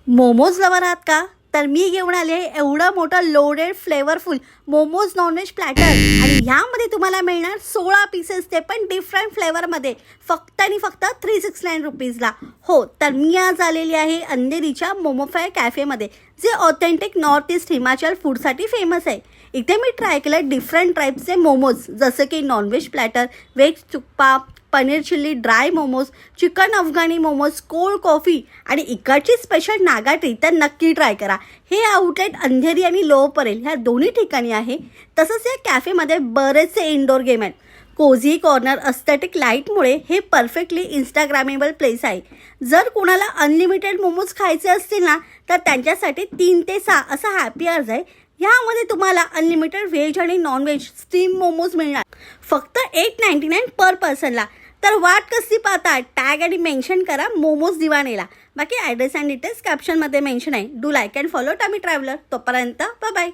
Momos lover आहात का? तर मी घेऊन आले एवढं मोठं loaded flavourful momos non veg platter आणि ह्यामध्ये तुम्हाला मिळणार 16 पीसेस, ते पण डिफरंट फ्लेवरमध्ये, फक्त आणि फक्त 369 रुपीजला. हो, तर मी आज आलेली आहे अंधेरीच्या मोमोफाय कॅफेमध्ये, जे ऑथेंटिक नॉर्थ ईस्ट हिमाचल फूडसाठी फेमस आहे. इथे मी ट्राय केलं डिफरंट टाईपचे मोमोज, जसं की नॉनव्हेज प्लॅटर, व्हेज तुप्पा, paneer chilli dry momos, chicken अफगाणी मोमोज, कोल्ड कॉफी आणि इकडची स्पेशल नागाटी तर नक्की ट्राय करा. हे आउटलेट अंधेरी आणि लोअर परेल ह्या दोन्ही ठिकाणी आहे. तसंच या कॅफेमध्ये बरेचसे इंडोर गेम आहेत. कोझी कॉर्नर अस्थेटिक लाईटमुळे हे परफेक्टली इंस्टाग्रामेबल प्लेस आहे. जर कोणाला अनलिमिटेड मोमोज खायचे असतील ना, तर त्यांच्यासाठी 3 ते 6 असा हॅपी आवर्स आहे. ह्यामध्ये तुम्हाला अनलिमिटेड व्हेज आणि नॉनव्हेज स्टीम मोमोज मिळणार फक्त 899 पर पर्सनला. तर वाट कसली पाहता, टॅग आणि मेन्शन करा मोमोज दिवानेला. बाकी ॲड्रेस अँड डिटेल्स कॅप्शनमध्ये मेन्शन आहे. Do like and follow Tummy Traveller. तोपर्यंत बाय बाय.